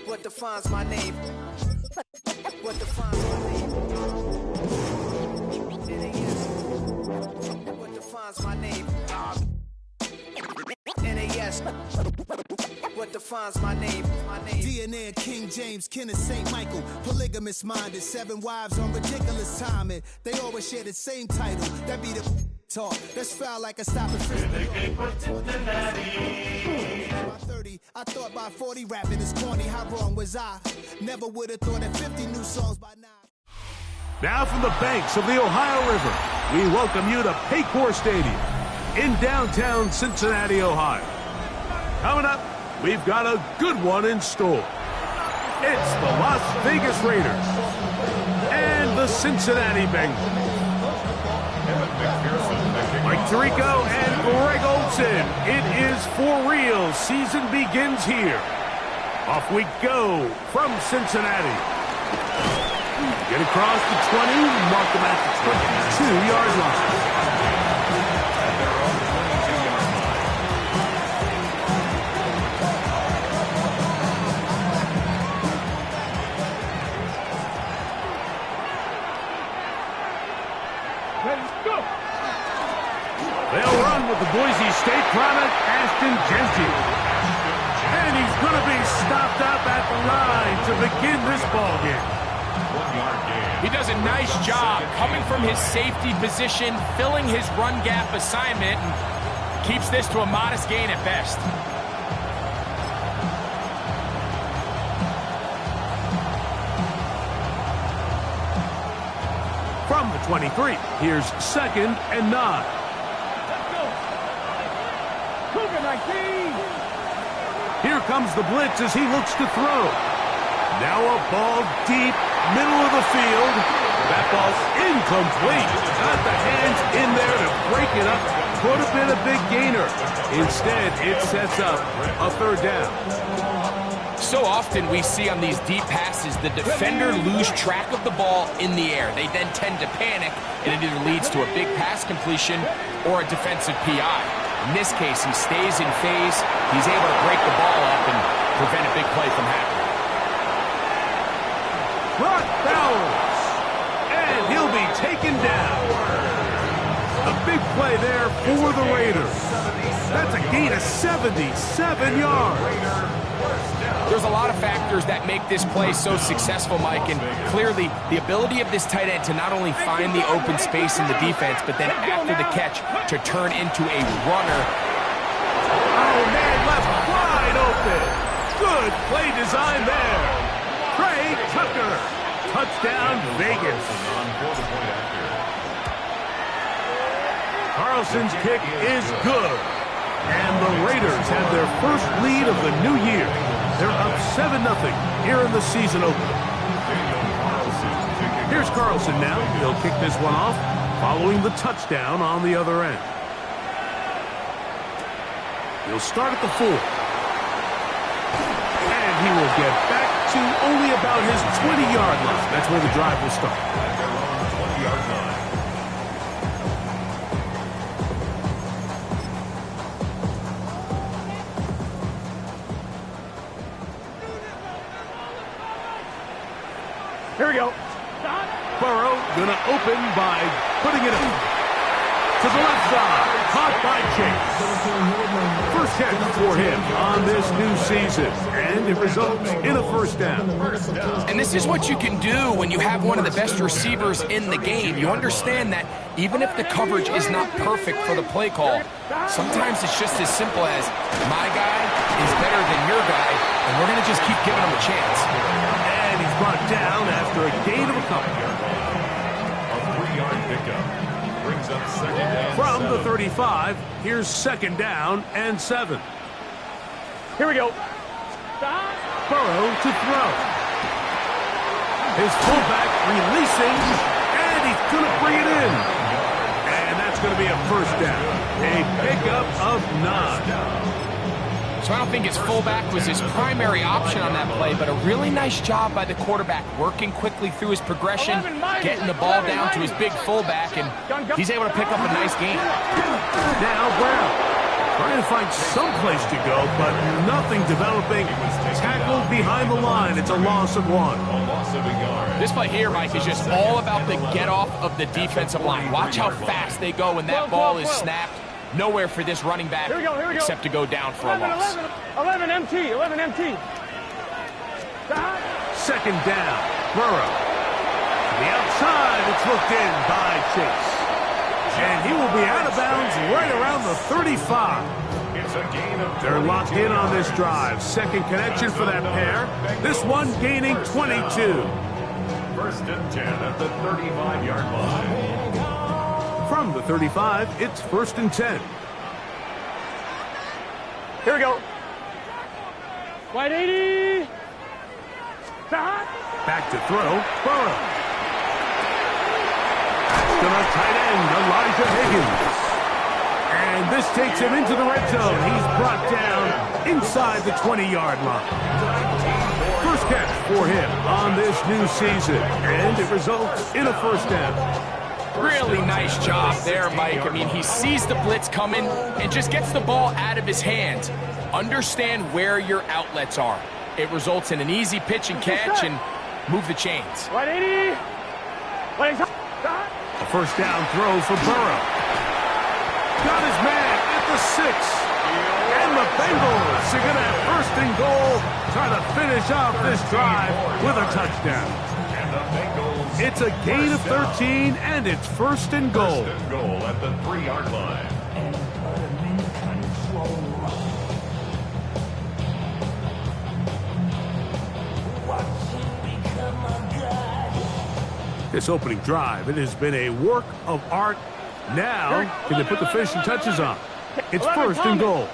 What defines my name? What defines my name? NAS. What defines my name? NAS. What defines my name? DNA of King James, kin of St. Michael. Polygamous minded, 7 wives on ridiculous timing. They always share the same title. That be the talk. That's foul like a stopping fish. By 30, I thought by 40 rapping is corny. How wrong was I? Never would have thought that 50 new songs by now. Now from the banks of the Ohio River, we welcome you to Paycor Stadium in downtown Cincinnati, Ohio. Coming up, we've got a good one in store. It's the Las Vegas Raiders and the Cincinnati Bengals. Mike Tirico and Greg Olson. It is for real. Season begins here. Off we go from Cincinnati. Get across the 20, mark them at the 22-yard line. They'll run with the Boise State product, Ashton Genty. And he's going to be stopped up at the line to begin this ball game. He does a nice job coming from his safety position, filling his run gap assignment, and keeps this to a modest gain at best. From the 23, here's 2nd and 9. Here comes the blitz as he looks to throw. Now a ball deep, middle of the field. That ball's incomplete. Got the hands in there to break it up. Could have been a big gainer. Instead, it sets up a 3rd down. So often we see on these deep passes the defender lose track of the ball in the air. They then tend to panic, and it either leads to a big pass completion or a defensive PI. In this case, he stays in phase. He's able to break the ball up and prevent a big play from happening. Brock Bowers, and he'll be taken down. A big play there for the Raiders. That's a gain of 77 yards. There's a lot of factors that make this play so successful, Mike, and clearly the ability of this tight end to not only find the open space in the defense, but then after the catch to turn into a runner. Oh, man, left wide open. Good play design there. Trey Tucker. Touchdown, Vegas. Carlson's kick is good. And the Raiders have their first lead of the new year. They're up 7-0 here in the season opener. Here's Carlson now. He'll kick this one off, following the touchdown on the other end. He'll start at the 4. And he will get back to only about his 20-yard line. That's where the drive will start. 20-yard line. Here we go. Burrow gonna open by putting it up to the left side. Caught by Chase. First catch for him on this new season, and it results in a 1st down. And this is what you can do when you have one of the best receivers in the game. You understand that even if the coverage is not perfect for the play call, sometimes it's just as simple as my guy is better than your guy, and we're gonna just keep giving him a chance. And he's brought down after a gain of a couple. A 3-yard pickup brings up 2nd and 7. From the 35, here's 2nd down and 7. Here we go. Burrow to throw. His fullback releasing, and he's going to bring it in. And that's going to be a 1st down. A pickup of 9. So I don't think his fullback was his primary option on that play, but a really nice job by the quarterback working quickly through his progression, getting the ball down to his big fullback, and he's able to pick up a nice gain. Now Brown Trying to find some place to go, but nothing developing. Tackled behind the line. It's a loss of 1. A loss of a yard. This play here, Mike, is just all about the get-off of the defensive line. Watch how fast they go when that ball is snapped. Nowhere for this running back except to go down for a loss. 11 MT, 11 MT. Second down. Burrow. To the outside, it's looked in by Chase. And he will be out of bounds right around the 35. It's a gain of They're locked in on this drive. Second connection for that pair. This one gaining 22. First and 10 at the 35-yard line. From the 35, it's first and 10. Here we go. Wide 80. Back to throw. Burrow. To the tight end, Elijah Higgins. And this takes him into the red zone. He's brought down inside the 20-yard line. First catch for him on this new season. And it results in a first down. Really nice job there, Mike. I mean, he sees the blitz coming and just gets the ball out of his hands. Understand where your outlets are. It results in an easy pitch and catch and move the chains. 180. A first down throw for Burrow. Got his man at the 6. And the Bengals are going to have first and goal, try to finish off this drive with a touchdown. And the Bengals. It's a gain of 13, and it's first and goal. First and goal at the 3-yard line. This opening drive, it has been a work of art. Now, can they put the finishing touches on? It's first and goal.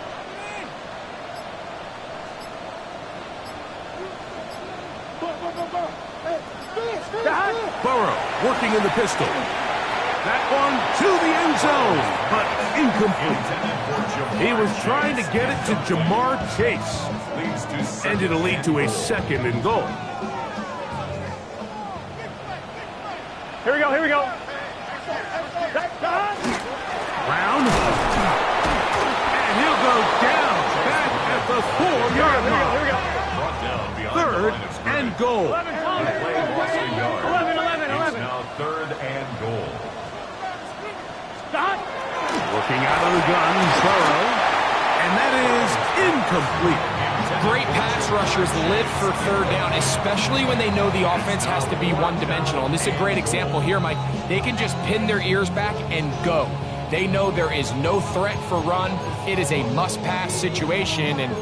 Burrow working in the pistol. That one to the end zone, but incomplete. He was trying to get it to Jamar Chase. And it'll lead to a second and goal. Here we go, here we go. Brown. And he'll go down back at the 4-yard line. Here we go. Brought down beyond Third the line of scrimmage. and goal. 11, The play lost a yard. 11. It's now third and goal. Working out of the gun, Burrow. And that is incomplete. Great pass rushers live for third down, especially when they know the offense has to be one-dimensional. And this is a great example here, Mike. They can just pin their ears back and go. They know there is no threat for run. It is a must-pass situation, and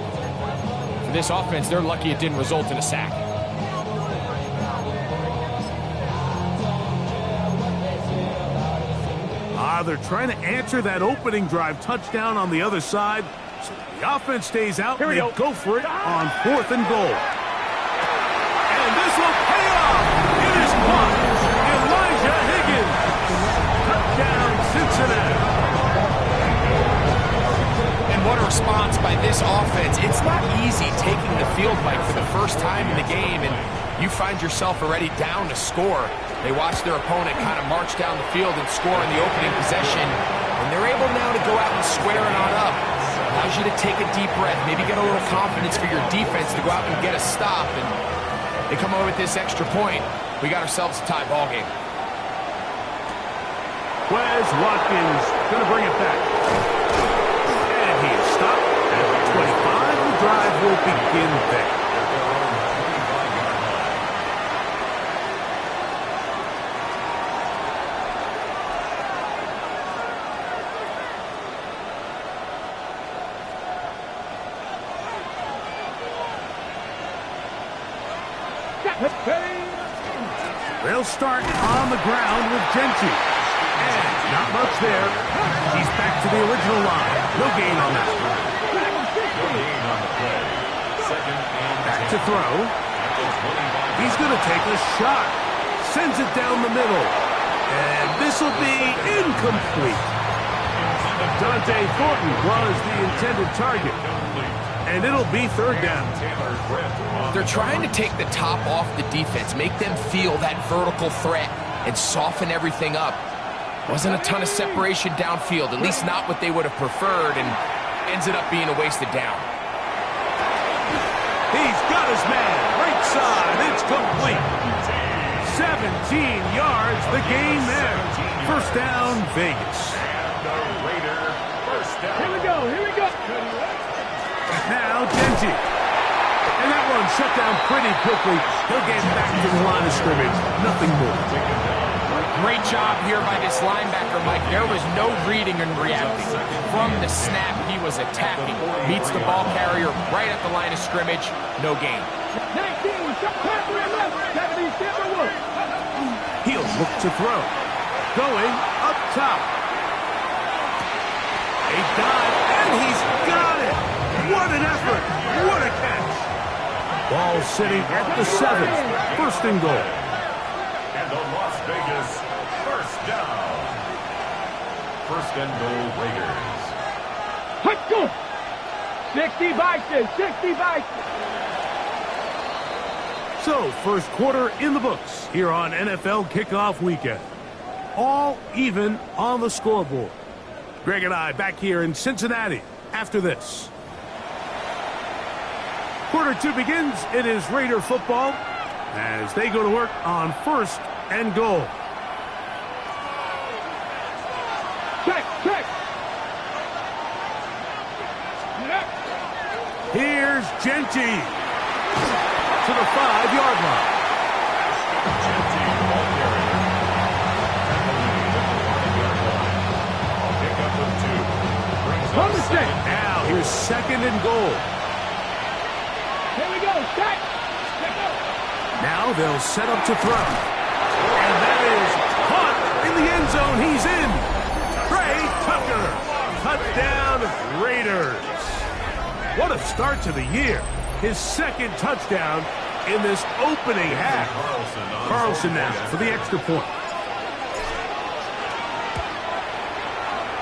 for this offense, they're lucky it didn't result in a sack. They're trying to answer that opening drive touchdown on the other side. So the offense stays out, and they go for it on fourth and goal. And this will pay off. It is caught. Elijah Higgins. Touchdown, Cincinnati. And what a response by this offense. It's not easy taking the field, Mike, for the first time in the game, and you find yourself already down to score. They watch their opponent kind of march down the field and score in the opening possession, and they're able now to go out and square it on up. Allows you to take a deep breath, maybe get a little confidence for your defense to go out and get a stop, and they come away with this extra point. We got ourselves a tie ball game. Wes Watkins going to bring it back. And he is stopped at the 25. The drive will begin there. They'll start on the ground with Genty. And not much there. He's back to the original line. No gain on that. Back to throw. He's going to take a shot. Sends it down the middle. And this will be incomplete. Dante Thornton was the intended target. And it'll be third down. They're trying to take the top off the defense, make them feel that vertical threat, and soften everything up. Wasn't a ton of separation downfield, at least not what they would have preferred, and ends it up being a wasted down. He's got his man. Right side. It's complete. 17 yards. The game there. First down, Vegas. And the Raider first down. Here we go. Here we go. Now, Genji. And that one shut down pretty quickly. He'll get back to the line of scrimmage. Nothing more. Great job here by this linebacker, Mike. There was no reading and reacting. From the snap, he was attacking. Meets the ball carrier right at the line of scrimmage. No gain. 19, shot, pass, left. 70, step one. He'll look to throw. Going up top. A dive, and he's got it. What an effort. What a catch. Ball sitting at the 7. First and goal. And the Las Vegas first down. First and goal, Raiders. Let's go. 60 Vikings, 60 Vikings. So, first quarter in the books here on NFL Kickoff Weekend. All even on the scoreboard. Greg and I back here in Cincinnati after this. Quarter 2 begins. It is Raider football as they go to work on first and goal. Check, check. Here's Genty to the 5-yard line. Now here's second and goal. Here we go, check. Now they'll set up to throw. And that is caught in the end zone. He's in. Trey Tucker. Touchdown, Raiders. What a start to the year. His second touchdown in this opening half. Carlson now for the extra point.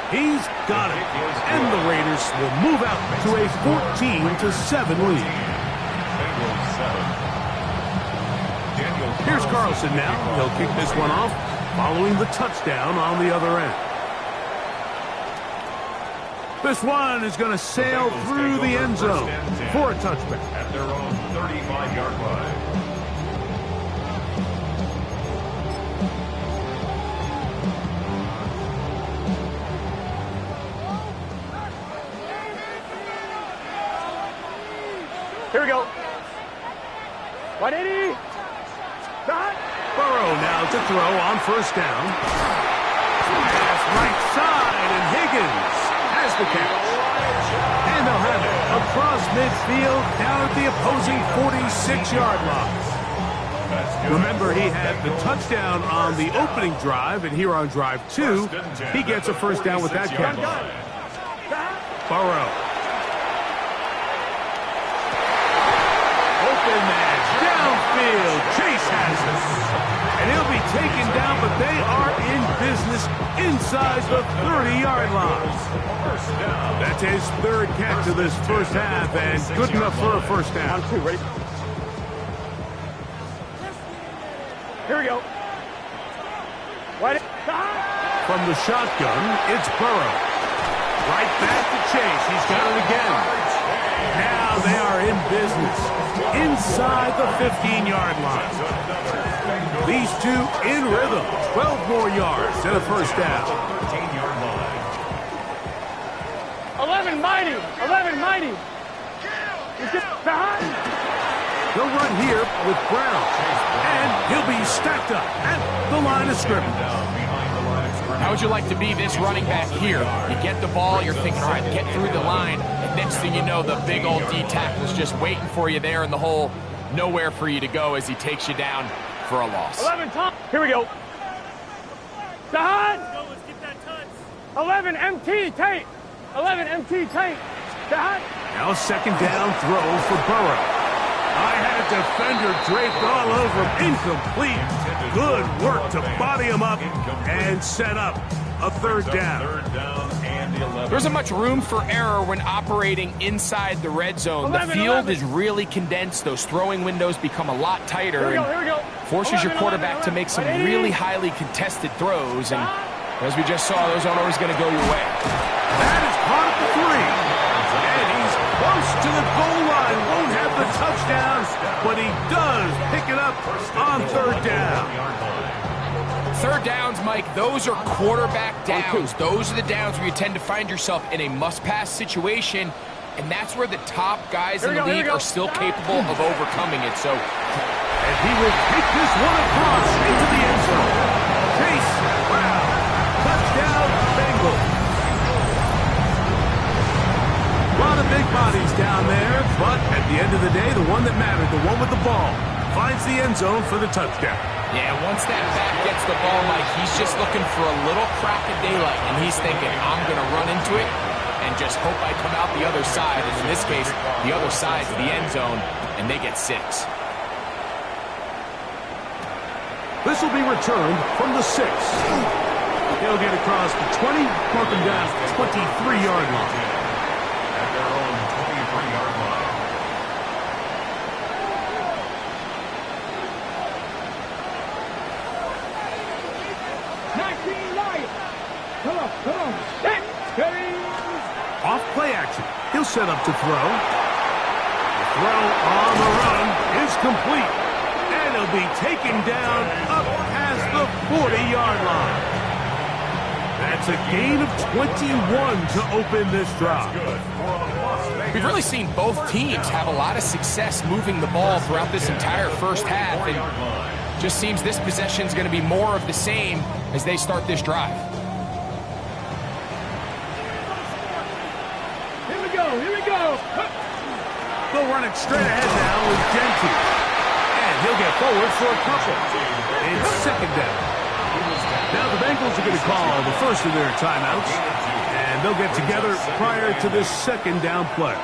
He's got it. And the Raiders will move out to a 14-7 lead. Here's Carlson now. He'll kick this one off following the touchdown on the other end. This one is going to sail through the end zone for a touchback. At their own 35-yard line. Here we go. 180. Stop. Burrow now to throw on first down. Pass right side, and Higgins has the catch. And they'll have it across midfield down at the opposing 46-yard line. Remember, he had the touchdown on the opening drive, and here on drive 2, he gets a first down with that catch. Burrow. Open man, downfield, Chase has it. And he'll be taken down, but they are in business inside the 30-yard line. That's his third catch of this first half, and good enough for a first down. 1, 2, ready? Here we go. From the shotgun, it's Burrow. Right back to Chase. He's got it again. Now they are in business inside the 15-yard line. These two in rhythm. 12 more yards and a first down. 11 mighty. 11 mighty. He'll run here with Brown. And he'll be stacked up at the line of scrimmage. How would you like to be this running back here? You get the ball, you're thinking, all right, get through the line, and next thing you know, the big old D-tackle's just waiting for you there in the hole. Nowhere for you to go as he takes you down for a loss. 11 Tom. Here we go. Sahad. 11 MT tape. 11 MT tape. Sahad. Now second down throw for Burrow. I had a defender draped all over him. Incomplete. Good work to body him up and set up a third down. There isn't much room for error when operating inside the red zone. The field is really condensed. Those throwing windows become a lot tighter and forces your quarterback to make some really highly contested throws. And as we just saw, those aren't always going to go your way. That is caught at the 3. to the goal line. Won't have the touchdown, but he does pick it up on third down. Third downs, Mike, those are quarterback downs. Those are the downs where you tend to find yourself in a must-pass situation, and that's where the top guys in the league are still capable of overcoming it. So, and he will take this one across into the end zone. Chase Brown, touchdown Bengals. A lot of big bodies down there, but at the end of the day, the one that mattered, the one with the ball, finds the end zone for the touchdown. yeah, once that back gets the ball, Mike, he's just looking for a little crack of daylight, and he's thinking, I'm going to run into it and just hope I come out the other side. And in this case, the other side's the end zone, and they get 6. This will be returned from the 6. He'll get across the 20, mark him down at the 23-yard line. At their own 23-yard line. Off play action. He'll set up to throw. The throw on the run is complete. And he'll be taken down up past the 40-yard line. That's a gain of 21 to open this drive. We've really seen both teams have a lot of success moving the ball throughout this entire first half, and just seems this possession is going to be more of the same as they start this drive. Here we go. They'll run it straight ahead now with Genty. And he'll get forward for a couple. It's second down. Now the Bengals are going to call the first of their timeouts. And they'll get together prior to this second down play.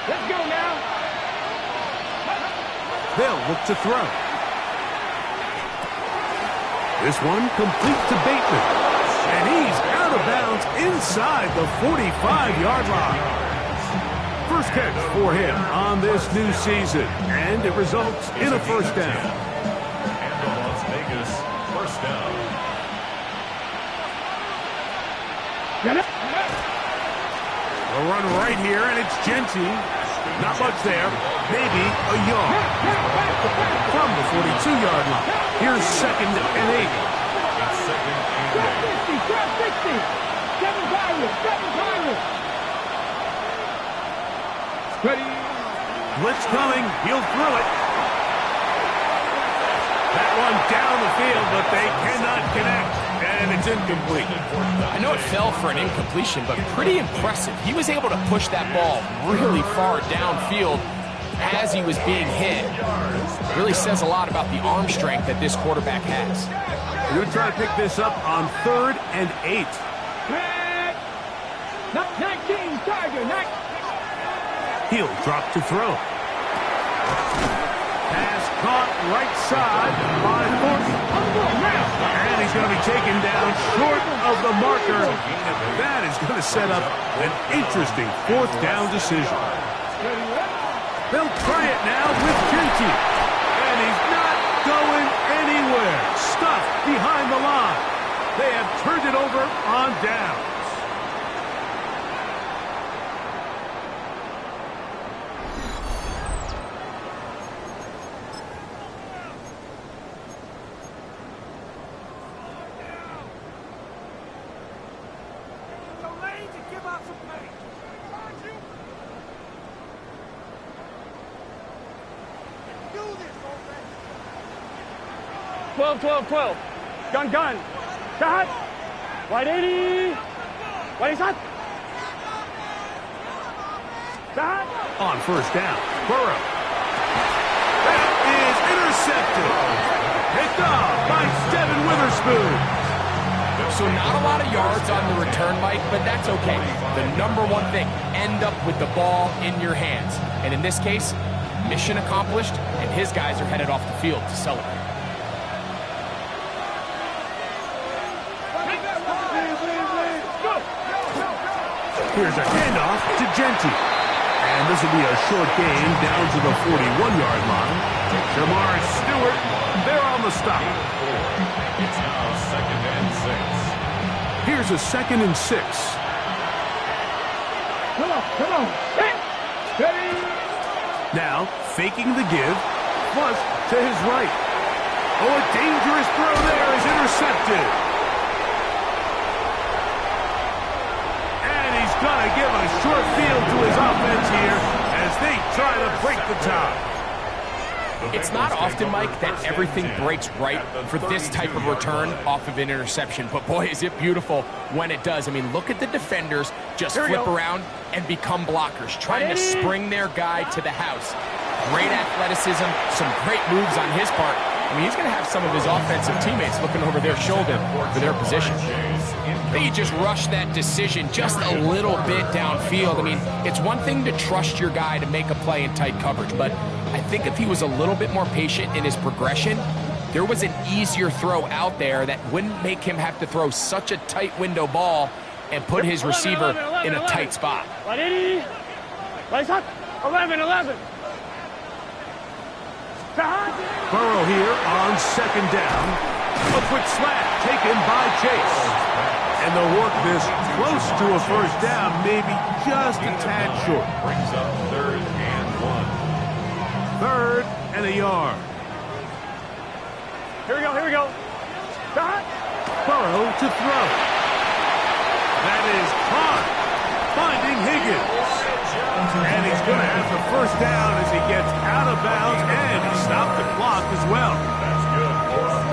Let's go now. They'll look to throw. This one complete to Bateman. And he's out of bounds inside the 45-yard line. First catch for him on this new season. And it results in a first down. And the Las Vegas first down. They'll run right here, and it's Genty. Not much there. Maybe a yard. From the 42-yard line. Here's second and 8. It's second and 8. 60. 7 Pirates. Ready. Blitz coming. He'll throw it. That one down the field, but they cannot connect. And it's incomplete. I know it fell for an incompletion, but pretty impressive. He was able to push that ball really far downfield as he was being hit. It really says a lot about the arm strength that this quarterback has. We're going to try to pick this up on 3rd and 8. 19, Tiger, 19. He'll drop to throw. Pass caught right side by Thornton. And he's going to be taken down short of the marker. That is going to set up an interesting 4th down decision. They'll try it now with Genty. And he's not going anywhere. Stuffed behind the line. They have turned it over on downs. Give out some pace. 12. Gun. Shot. Wide 80. Wide shot. Shot. On first down, Burrow. That is intercepted. Picked off by Devin Witherspoon. So not a lot of yards on the return, Mike, but that's okay. The number one thing, end up with the ball in your hands. And in this case, mission accomplished, and his guys are headed off the field to celebrate. Here's a handoff to Genty. And this will be a short gain down to the 41-yard line. Jamar Stewart, they're on the stop. It's now 2nd and 6. Here's a 2nd and 6. Come on. Ready? Now, faking the give, flush to his right. Oh, a dangerous throw there is intercepted. And he's going to give a short field to his offense here as they try to break the tie. It's not often, Mike, that everything breaks right for this type of return off of an interception. But, boy, is it beautiful when it does. I mean, look at the defenders just flip around and become blockers, trying to spring their guy to the house. Great athleticism, some great moves on his part. I mean, he's going to have some of his offensive teammates looking over their shoulder for their position. I think he just rushed that decision just a little bit downfield. I mean, it's one thing to trust your guy to make a play in tight coverage, but I think if he was a little bit more patient in his progression, there was an easier throw out there that wouldn't make him have to throw such a tight window ball and put his receiver in a tight spot. 11. Burrow here on 2nd down. A quick slant taken by Chase. And they'll work this close to a first down, maybe just a tad short. Brings up 3rd and 1. 3rd and a yard. Here we go. Burrow to throw. That is caught. Finding Higgins. And he's going to have the first down as he gets out of bounds, and he stopped the clock as well.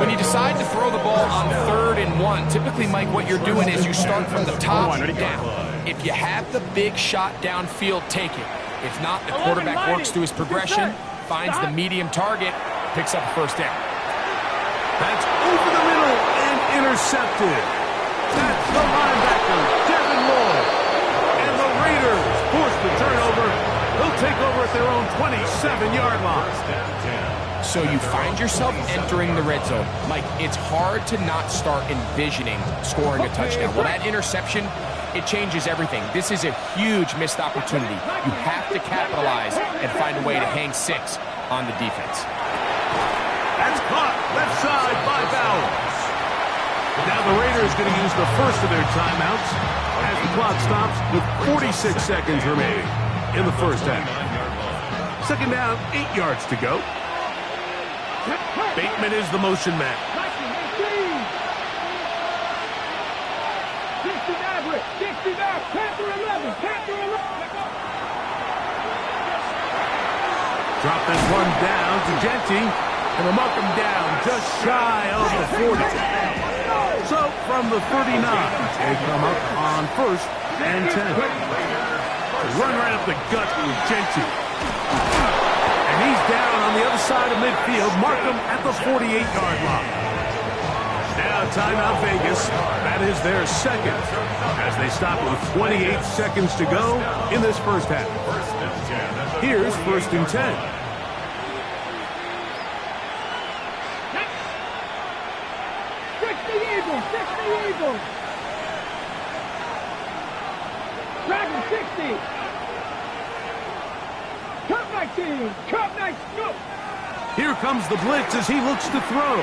When you decide to throw the ball on 3rd and 1, typically, Mike, what you're doing is you start from the top down. If you have the big shot downfield, take it. If not, the quarterback works through his progression, finds the medium target, picks up a first down. That's over the middle and intercepted. That's the linebacker, Devin Lloyd. And the Raiders force the turnover. They'll take over at their own 27-yard line. So you find yourself entering the red zone. Mike, it's hard to not start envisioning scoring a touchdown. Well, that interception, it changes everything. This is a huge missed opportunity. You have to capitalize and find a way to hang 6 on the defense. That's caught left side by Bowers. Now the Raiders going to use the first of their timeouts as the clock stops with 46 seconds remaining in the first half. 2nd down, 8 yards to go. Bateman is the motion man. Drop this one down to Genty, and they'll mark him down just shy of the 40. So from the 39, they come up on 1st and 10. Run right up the gut with Genty. And he's down on the other side of midfield. Mark him at the 48-yard line. Now timeout Vegas. That is their 2nd as they stop with 28 seconds to go in this first half. Here's 1st and 10. Eagles. Dragon 60. Cup 19. Cup 19. Go. Here comes the blitz as he looks to throw.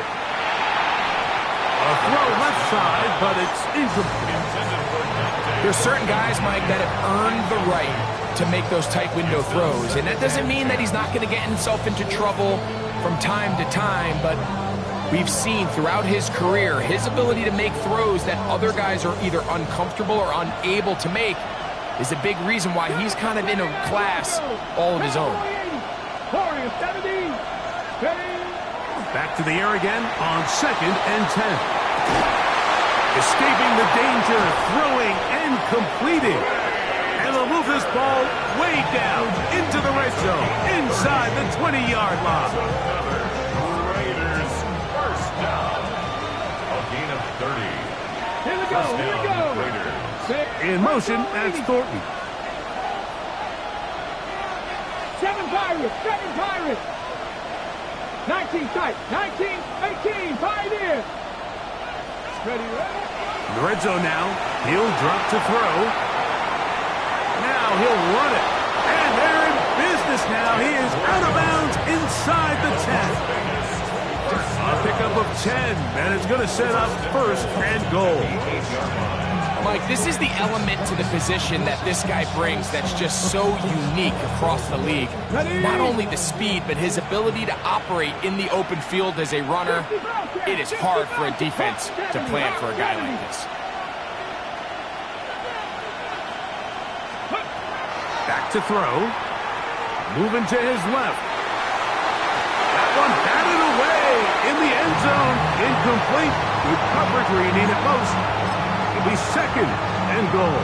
A throw left side, but it's incomplete. There's certain guys, Mike, that have earned the right to make those tight window throws. And that doesn't mean that he's not going to get himself into trouble from time to time, but we've seen throughout his career his ability to make throws that other guys are either uncomfortable or unable to make is a big reason why he's kind of in a class all of his own. Back to the air again on 2nd and 10. Escaping the danger, throwing and completing. And they'll move this ball way down into the red zone, inside the 20-yard line. Raiders first down. A gain of 30. Here we go, here we go. Raiders. In motion, that's Thornton. 7 Pirates. 19 tight, 19, 18, Pioneers. Ready. In the red zone now. He'll drop to throw. Now he'll run it. And they're in business now. He is out of bounds inside the 10. A pickup of 10, and it's going to set up first and goal. Mike, this is the element to the position that this guy brings that's just so unique across the league. Not only the speed, but his ability to operate in the open field as a runner. It is hard for a defense to plan for a guy like this. Back to throw. Moving to his left. That one batted away in the end zone. Incomplete. Good coverage where you need it most. It'll be second and goal.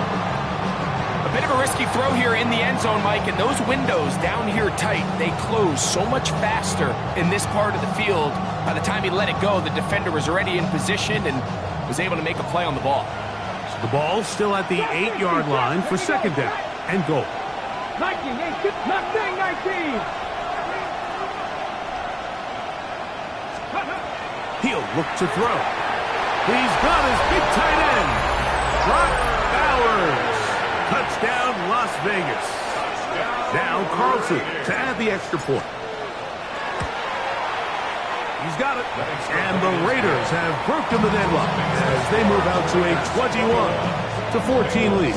A bit of a risky throw here in the end zone, Mike, and those windows down here tight, they close so much faster in this part of the field. By the time he let it go, the defender was already in position and was able to make a play on the ball. So the ball's still at the 8-yard line for second down and goal. 19, 19. He'll look to throw. He's got his big tight end. Brock Bowers. Touchdown, Las Vegas. Now Carlson to add the extra point. He's got it. And the Raiders have broken the deadlock as they move out to a 21-14 lead.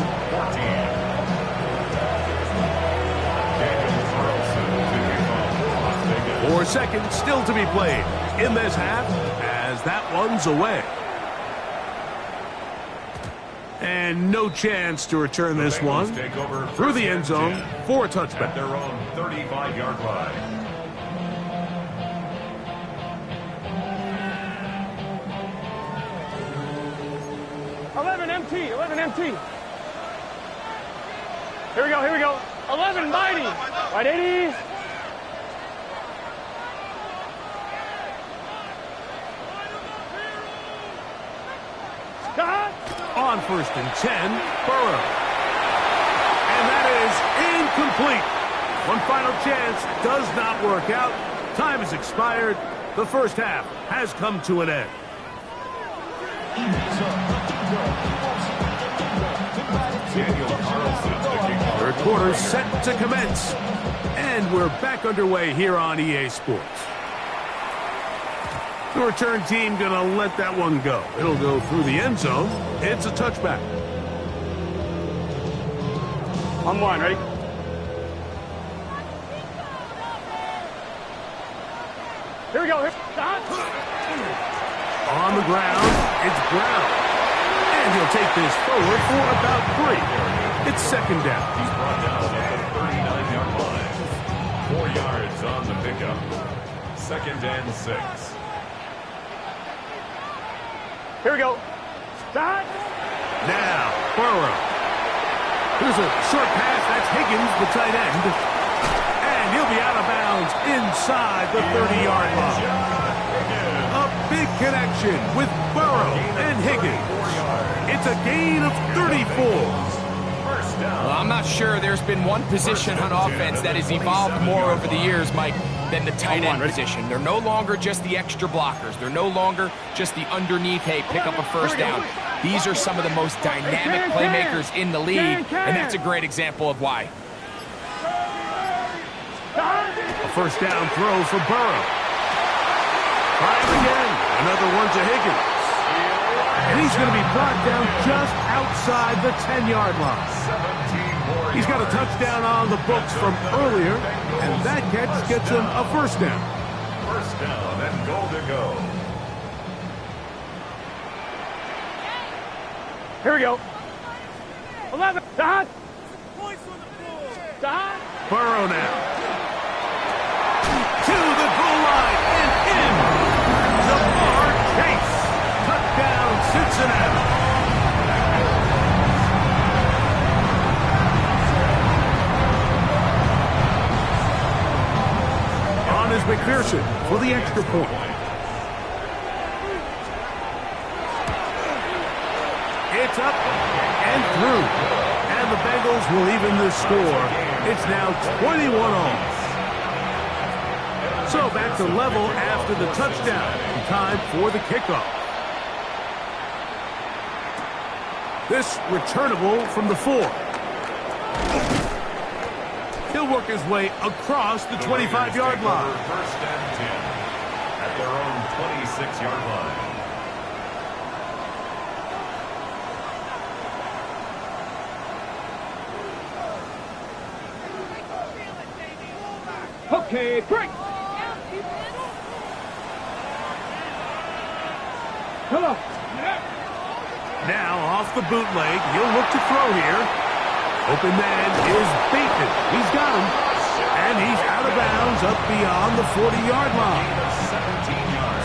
4 seconds still to be played in this half as that one's away. And no chance to return this one through the end zone for a touchback. At their own 35-yard line. 11 MT. Here we go. 11 mighty. Right, 80. On first and 10, Burrow. And that is incomplete. One final chance does not work out. Time has expired. The first half has come to an end. Third quarter set to commence. And we're back underway here on EA Sports. The return team going to let that one go. It'll go through the end zone. It's a touchback. On one, ready? Here we go. On the ground, it's Brown. And he'll take this forward for about 3. It's second down. He's brought down at the 39-yard line. 4 yards on the pickup. Second and 6. Here we go. Start. Now, Burrow. Here's a short pass. That's Higgins, the tight end. And he'll be out of bounds inside the 30-yard line. A big connection with Burrow and Higgins. It's a gain of 34. Well, I'm not sure there's been one position on offense that has evolved more over the years, Mike, than the tight end position. They're no longer just the extra blockers. They're no longer just the underneath, hey, pick up a first down. These are some of the most dynamic playmakers in the league, and that's a great example of why. A first down throw for Burrow. Try him again. Another one to Higgins. And he's going to be brought down just outside the 10-yard line. He's got a touchdown on the books from earlier, and that catch gets him a first down. First down and goal to go. Here we go. 11. Dot. Dot. Burrow now. To the goal line and in. Jamar Chase. Touchdown, Cincinnati. On is McPherson for the extra point. It's up and through. And the Bengals will even the score. It's now 21-all. So back to level after the touchdown. Time for the kickoff. This returnable from the 4. He'll work his way across the 25-yard line. First and 10 at their own 26-yard line. Okay, break. Come on. Now off the bootleg, he'll look to throw here. Open man is Bateman. He's got him. And he's out of bounds up beyond the 40-yard line.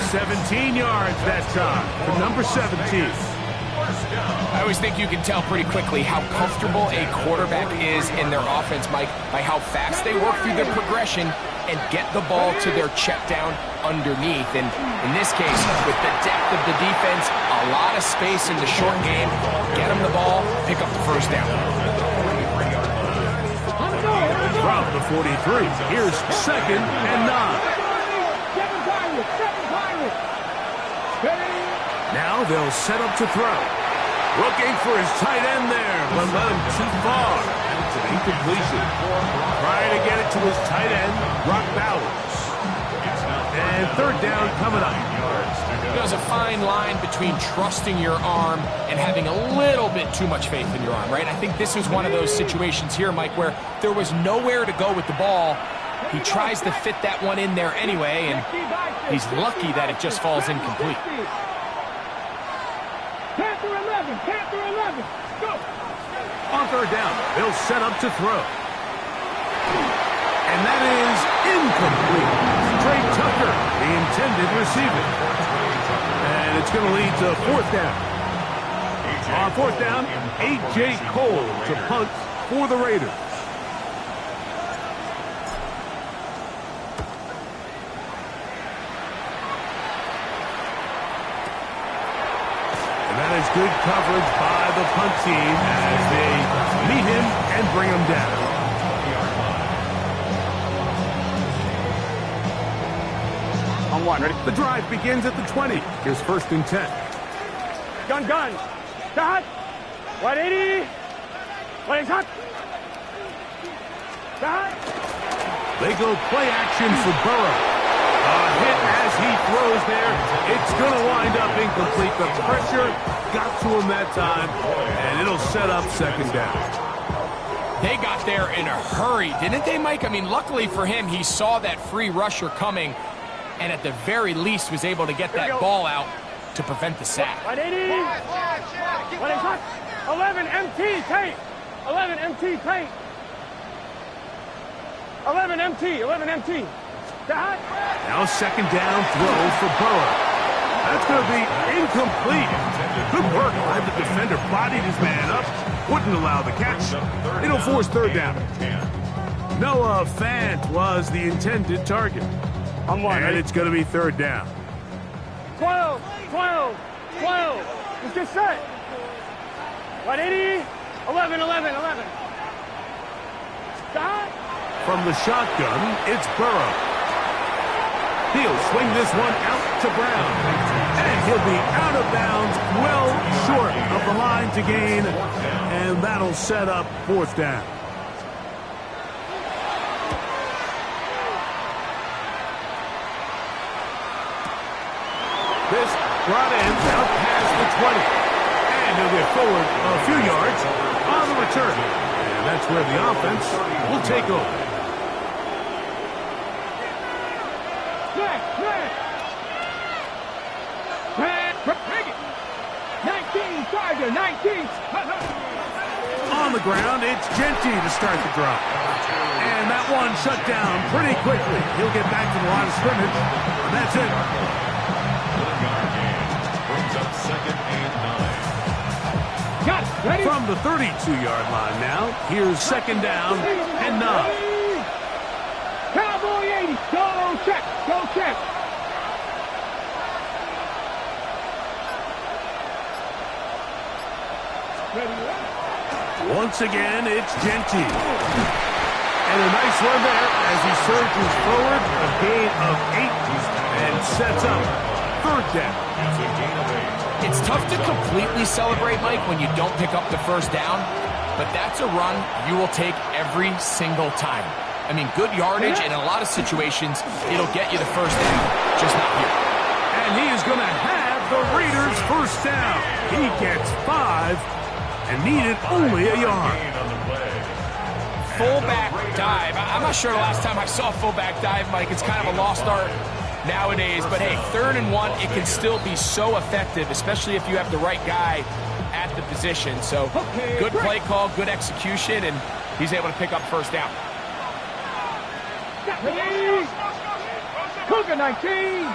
17 yards that time for number 17. I always think you can tell pretty quickly how comfortable a quarterback is in their offense, Mike, by how fast they work through their progression and get the ball to their check down underneath. And in this case, with the depth of the defense, a lot of space in the short game, get them the ball, pick up the first down. From the 43, here's 2nd and 9. Now they'll set up to throw. Looking for his tight end there, but let him too far. And it's an incompletion. Trying to get it to his tight end, Brock Bowers. And 3rd down coming up. There's a fine line between trusting your arm and having a little bit too much faith in your arm, right? I think this is one of those situations here, Mike, where there was nowhere to go with the ball. He tries to fit that one in there anyway, and he's lucky that it just falls incomplete. Panther 11, go! On 3rd down, they'll set up to throw. And that is incomplete. Trey Tucker, the intended receiver. And it's going to lead to 4th down. On 4th down, A.J. Cole to punt for the Raiders. And that is good coverage by the punt team as they meet him and bring him down. On 1, ready? The drive begins at the 20. Here's 1st and 10. Gun. Start. 180. What is hot? Start. They go play action for Burrow. A hit as he throws there. It's going to wind up incomplete. The pressure got to him that time, and it'll set up 2nd down. They got there in a hurry, didn't they, Mike? I mean, luckily for him, he saw that free rusher coming, and at the very least was able to get that ball out to prevent the sack. 180. What is hot? 11 MT tape. 11 MT tape. 11 MT. Start. Now 2nd down throw for Burrow. That's going to be incomplete. Good work by the defender. Bodied his man up. Wouldn't allow the catch. It'll force 3rd down. Noah Fant was the intended target. On 1, and it's going to be 3rd down. 12. It's just set. 180. 11. Start. From the shotgun, it's Burrow. He'll swing this one out to Brown. And he'll be out of bounds, well short of the line to gain. And that'll set up 4th down. This brought in out past the 20. And he'll get forward a few yards on the return. And that's where the offense will take over. Bring it. 19, Tiger, 19. On the ground, it's Genty to start the drive. And that one shut down pretty quickly. He'll get back to the line of scrimmage. And that's it. Brings up 2nd and 9. Got it. Ready? From the 32-yard line now, here's 2nd down and 9. Cowboy 80. Go check. Once again, it's Genty. And a nice run there as he surges forward, a gain of 8, and sets up 3rd down. It's tough to completely celebrate, Mike, when you don't pick up the 1st down, but that's a run you will take every single time. I mean, good yardage, and in a lot of situations, it'll get you the first down, just not here. And he is going to have the Raiders first down. He gets 5 and needed only a yard. Fullback dive. I'm not sure the last time I saw a fullback dive, Mike. It's kind of a lost art nowadays. But, hey, 3rd and 1, it can still be so effective, especially if you have the right guy at the position. So good play call, good execution, and he's able to pick up first down. Cougar 19.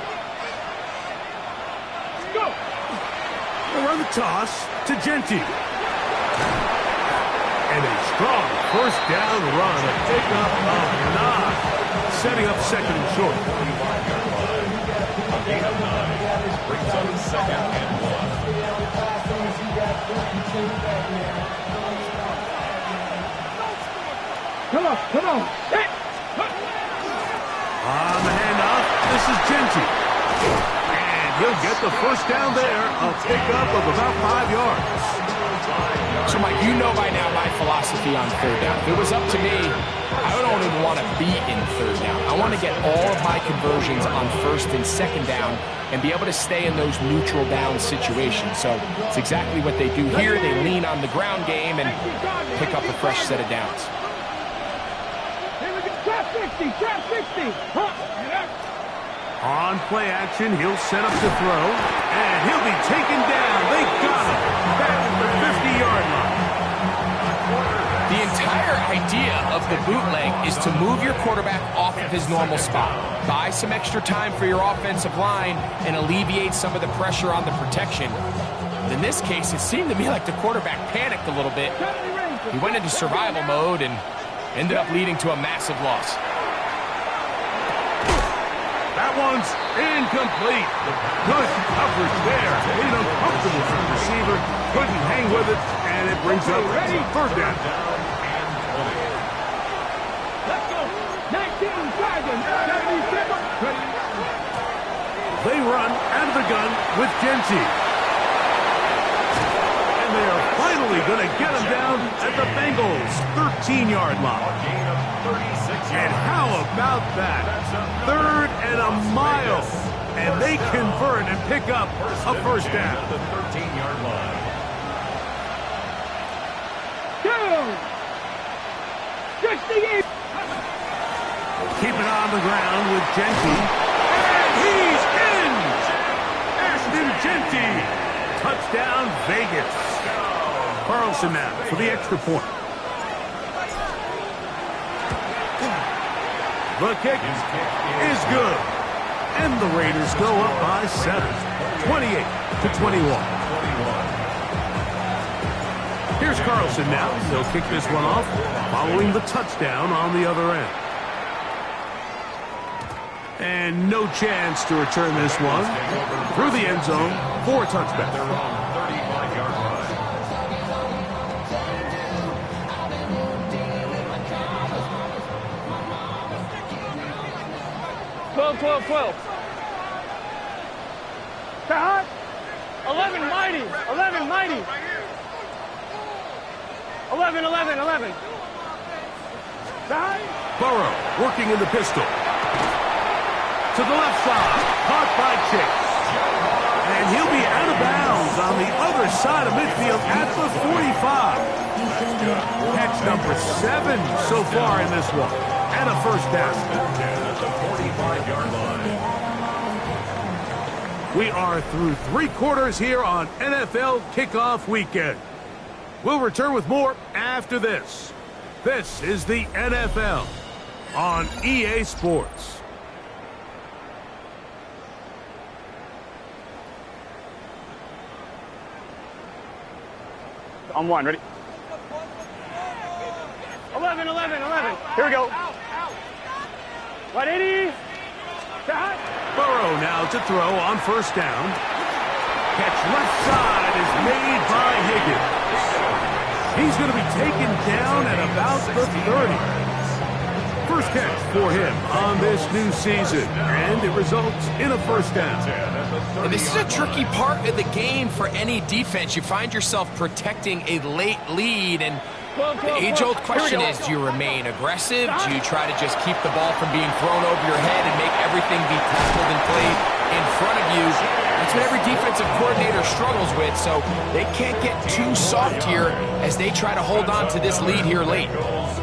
Go. They'll run the toss to Genty. And a strong first down run, a pickup of 9, setting up 2nd and short. A gain of 9 brings up 2nd and 1. Come on. Hey. On the handoff, this is Genty. And he'll get the first down there, a pickup of about 5 yards. So, Mike, you know by now my philosophy on 3rd down. If it was up to me, I don't even want to be in 3rd down. I want to get all of my conversions on 1st and 2nd down and be able to stay in those neutral down situations. So it's exactly what they do here. They lean on the ground game and pick up a fresh set of downs. Trap 60. On play action, he'll set up to throw, and he'll be taken down. They got him back at the 50-yard line. The entire idea of the bootleg is to move your quarterback off of his normal spot, buy some extra time for your offensive line, and alleviate some of the pressure on the protection. But in this case, it seemed to me like the quarterback panicked a little bit. He went into survival mode and ended up leading to a massive loss. That one's incomplete. Good coverage there. Made uncomfortable for the receiver. Couldn't hang with it, and it brings up 3rd down. Let's go. 19 seconds. 77. They run out of the gun with Genty. And they are finally going to get him down at the Bengals' 13-yard line. And how about that? 3rd and a mile. And they convert and pick up a first down. The 13-yard line. Go. 68. Keep it on the ground with Genty. And he's in! Ashton Genty. Touchdown, Vegas. Carlson now for the extra point. The kick is good. And the Raiders go up by 7, 28-21. Here's Carlson now. He'll kick this one off, following the touchdown on the other end. And no chance to return this one. Through the end zone for a touchback. They're on 35-yard line. 12. Cut. 11 mighty. 11. Burrow working in the pistol. To the left side. Caught by Chase. And he'll be out of bounds on the other side of midfield at the 45. Catch number 7 so far in this one. And a first down. At the 45-yard line. We are through 3 quarters here on NFL Kickoff Weekend. We'll return with more after this. This is the NFL on EA Sports. On 1, ready? 11. Here we go. 180. Burrow now to throw on first down. Catch left side is made by Higgins. He's going to be taken down at about the 30. First catch for him on this new season, and it results in a first down. And this is a tricky part of the game for any defense. You find yourself protecting a late lead, and The age-old question is, do you remain aggressive? Do you try to just keep the ball from being thrown over your head and make everything be tackled and played in front of you? That's what every defensive coordinator struggles with, so they can't get too soft here as they try to hold on to this lead here late.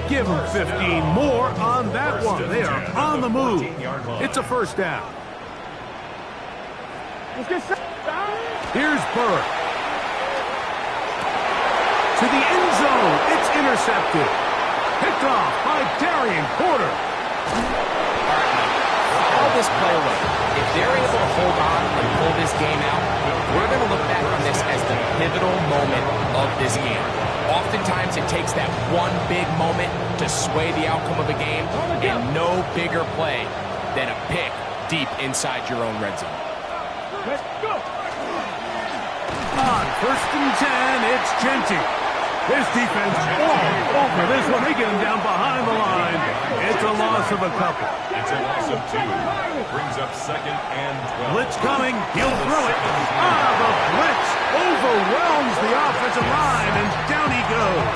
Give them 15 more on that one. They are on the move. It's a first down. Here's Burr. To the end zone. It's intercepted. Picked off by Darian Porter. Follow this play away. If they're able to hold on and pull this game out, we're going to look back on this as the pivotal moment of this game. Oftentimes it takes that one big moment to sway the outcome of a game, and no bigger play than a pick deep inside your own red zone. Let's go. On 1st and 10, it's Genty. This defense all over this one. They get him down behind the line. It's a loss of a couple. It's a loss of 2. Brings up 2nd and 12. Blitz coming. He'll throw it. The blitz overwhelms the offensive line, and down he goes.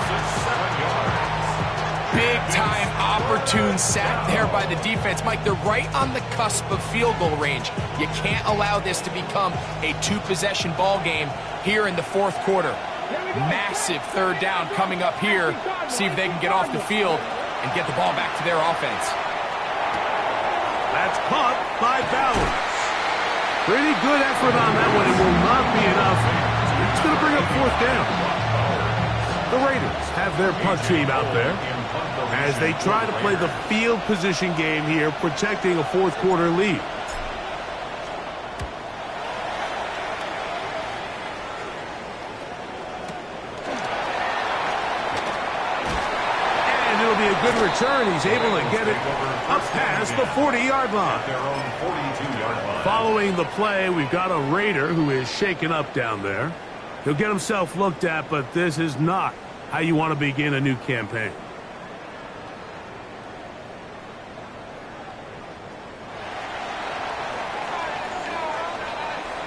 Big-time opportune sack there by the defense. Mike, they're right on the cusp of field goal range. You can't allow this to become a two-possession ball game here in the 4th quarter. Massive 3rd down coming up here. See if they can get off the field and get the ball back to their offense. That's caught by Bowers. Pretty good effort on that one. It will not be enough. It's going to bring up 4th down. The Raiders have their punt team out there as they try to play the field position game here, protecting a 4th quarter lead. Be a good return. He's able to get it up past the 40-yard line. Following the play, we've got a Raider who is shaken up down there. He'll get himself looked at, but this is not how you want to begin a new campaign.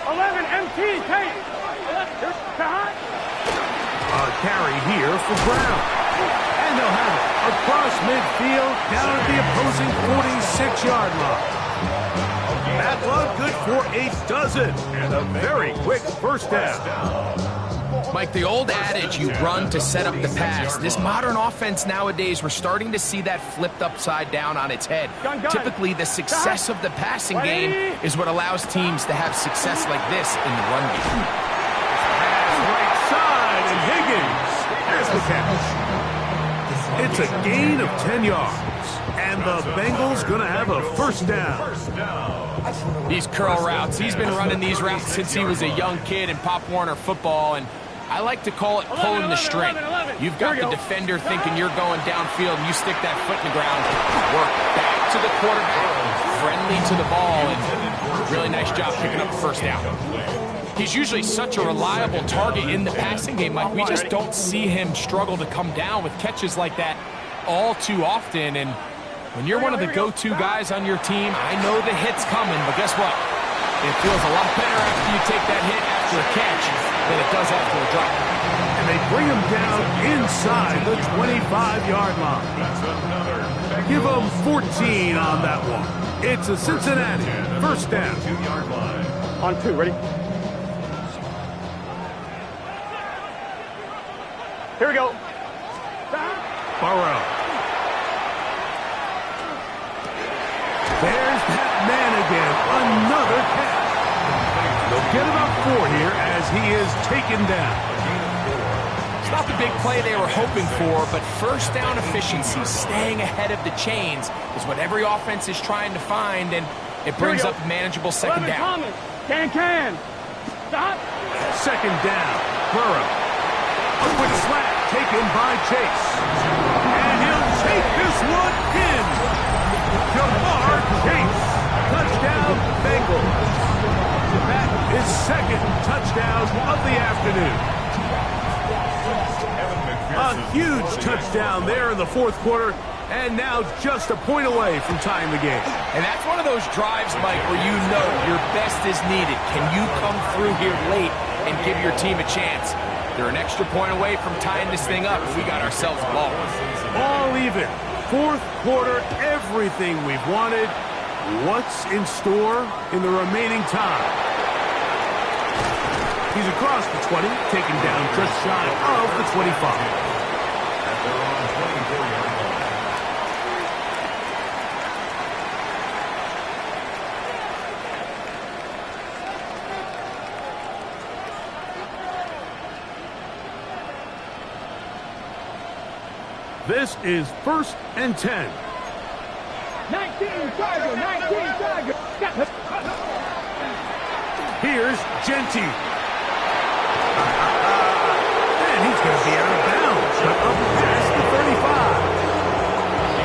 MT, take. A carry here for Brown. And they'll have it across midfield down at the opposing 46-yard line. That one good for a dozen and a very quick first down. Mike, the old adage, you run to set up the pass. This modern offense nowadays, we're starting to see that flipped upside down on its head. Typically, the success of the passing game is what allows teams to have success like this in the run game. Pass right side, and Higgins has the catch. It's a gain of 10 yards, and the Bengals going to have a first down. These curl routes, he's been running these routes since he was a young kid in Pop Warner football, and I like to call it pulling the string. You've got the defender thinking you're going downfield, and you stick that foot in the ground, work back to the quarterback, friendly to the ball, and really nice job picking up the first down. He's usually such a reliable target in the passing game, Mike. We just don't see him struggle to come down with catches like that all too often. And when you're one of the go-to guys on your team, I know the hit's coming, but guess what? It feels a lot better after you take that hit after a catch than it does after a drop. And they bring him down inside the 25-yard line. Give him 14 on that one. It's a Cincinnati first down. On 2, ready? Here we go. Burrow. There's that man again. Another catch. They'll get about 4 here as he is taken down. It's not the big play they were hoping for, but first down efficiency, staying ahead of the chains, is what every offense is trying to find, and it brings up a manageable second down. Can. Stop. Second down. Burrow. A quick slant taken by Chase. And he'll take this one in. Jamar Chase. Touchdown, Bengals. That is second touchdown of the afternoon. A huge touchdown there in the 4th quarter, and now just a point away from tying the game. And that's one of those drives, Mike, where you know your best is needed. Can you come through here late and give your team a chance? They're an extra point away from tying this thing up, and we got ourselves a ball. All even. Fourth quarter, everything we've wanted. What's in store in the remaining time? He's across the 20, taken down just shy of the 25. At their own 24-yard line. This is 1st and 10. 19 Tiger, 19 Tiger. Here's Genty. And he's going to be out of bounds, but up past the 35.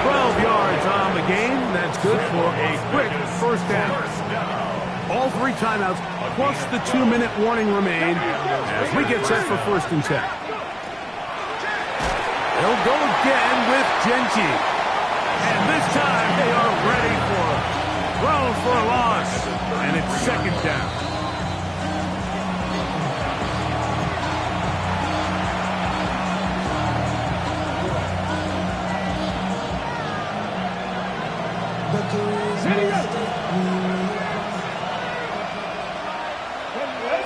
12 yards on the game. That's good for a quick first down. All 3 timeouts, plus the 2-minute warning remain as we get set for 1st and 10. They'll go again with Genty. And this time they are ready for it. Thrown for a loss. And it's 2nd down.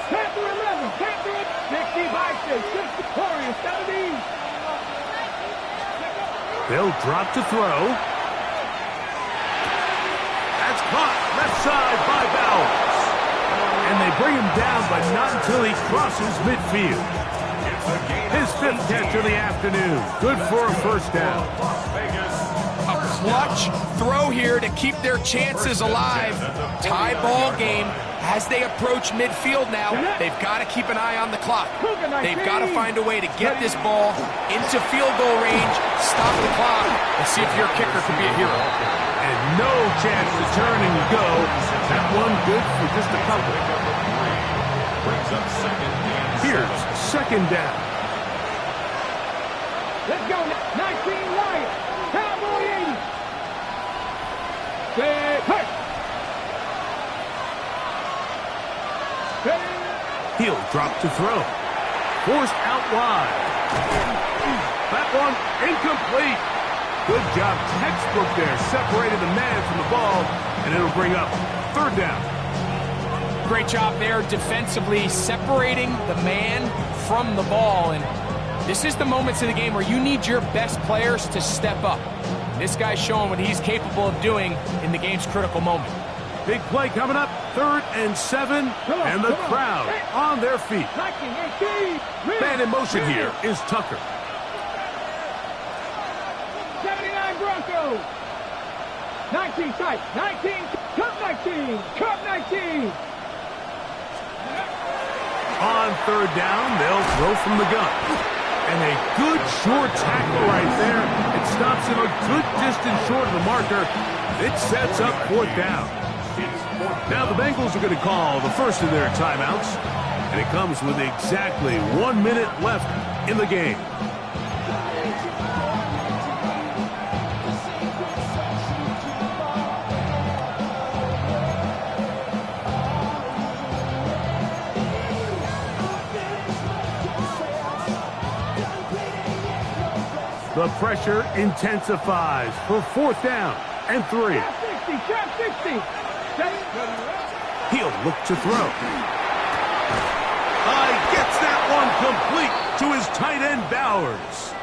Panther 11, Panther 65, 70. They'll drop to throw. That's caught left side by Bowers. And they bring him down, but not until he crosses midfield. His 5th catch of the afternoon. Good for a first down. A clutch throw here to keep their chances alive. Tie ball game as they approach midfield now. They've got to keep an eye on the clock. They've got to find a way to get this ball into field goal range, stop the clock, and see if your kicker can be a hero. And no chance to turn and go. That one good for just a couple. Brings up 2nd and 7. Here's 2nd down. Let's go. 19 Wyatt. Cowboy 80. Hey. He'll drop to throw. Forced out wide. That one incomplete. Good job, textbook there. Separated the man from the ball, and it'll bring up 3rd down. Great job there defensively, separating the man from the ball. And this is the moments of the game where you need your best players to step up. This guy's showing what he's capable of doing in the game's critical moment. Big play coming up, 3rd and 7, and the crowd on their feet. 19, 18. Man in motion here is Tucker. 79 Broncos. 19 tight. 19. Cup 19. Cup 19. On 3rd down, they'll throw from the gun. And a good short tackle right there. It stops him a good distance short of the marker. It sets up 4th down. Now the Bengals are going to call the first of their timeouts. And it comes with exactly 1 minute left in the game. The pressure intensifies for 4th down and 3. Trap 60. He'll look to throw. Gets that one complete to his tight end, Bowers.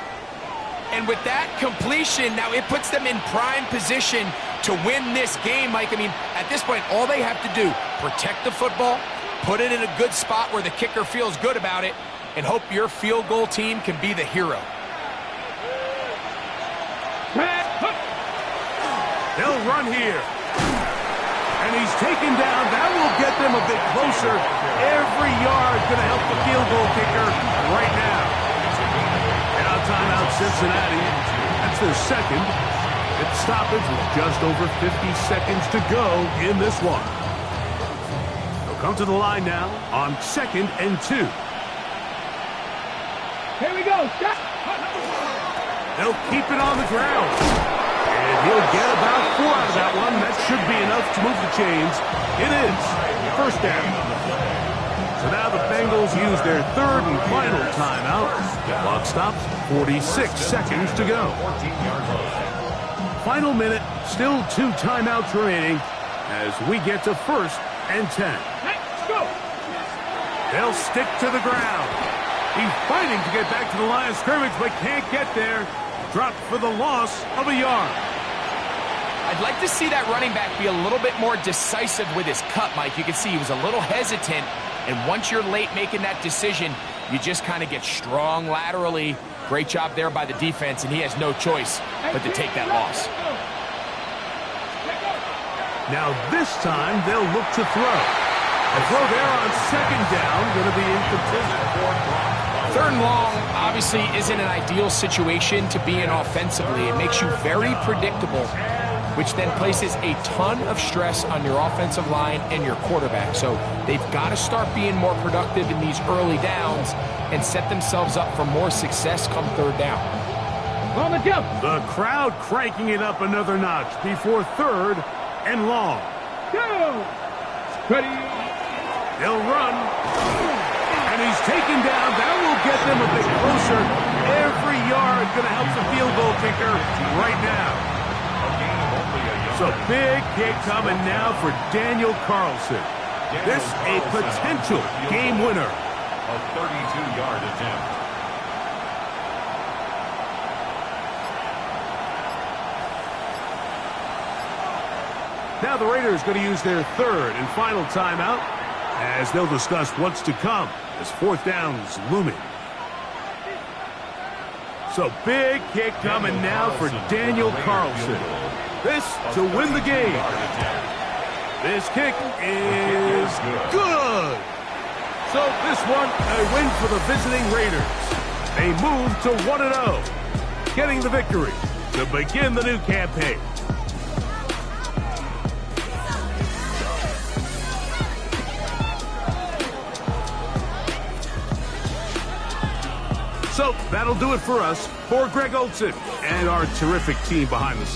And with that completion, now it puts them in prime position to win this game, Mike. I mean, at this point, all they have to do, protect the football, put it in a good spot where the kicker feels good about it, and hope your field goal team can be the hero. They'll run here. And he's taken down. That will get them a bit closer. Every yard going to help the field goal kicker right now. Now timeout Cincinnati. That's their 2nd. It's stoppage with just over 50 seconds to go in this one. They'll come to the line now on 2nd and 2. Here we go. They'll keep it on the ground. And he'll get about 4 out of that one. That should be enough to move the chains. It is 1st down. So now the Bengals use their third and final timeout. Clock stops, 46 seconds to go. 14-yard line. Final minute, still 2 timeouts remaining as we get to 1st and 10. Let's go. They'll stick to the ground. He's fighting to get back to the line of scrimmage, but can't get there. Dropped for the loss of a yard. I'd like to see that running back be a little bit more decisive with his cut, Mike. You can see he was a little hesitant, and once you're late making that decision, you just kind of get strong laterally. Great job there by the defense, and he has no choice but to take that loss. Now this time, they'll look to throw. A throw there on 2nd down, going to be incomplete. 3rd and long obviously isn't an ideal situation to be in offensively. It makes you very predictable, which then places a ton of stress on your offensive line and your quarterback. So they've got to start being more productive in these early downs and set themselves up for more success come 3rd down. On the jump. The crowd cranking it up another notch before 3rd and long. Go. Ready. They'll run. And he's taken down. That will get them a bit closer. Every yard going to help the field goal kicker right now. So big kick coming now for Daniel Carlson. This a potential game winner. A 32-yard attempt. Now the Raiders going to use their 3rd and final timeout as they'll discuss what's to come as 4th down is looming. So big kick coming now for Daniel Carlson. This to win the game. This kick is good. So this one, a win for the visiting Raiders. They move to 1-0, getting the victory to begin the new campaign. So that'll do it for us. For Greg Olson and our terrific team behind the scenes.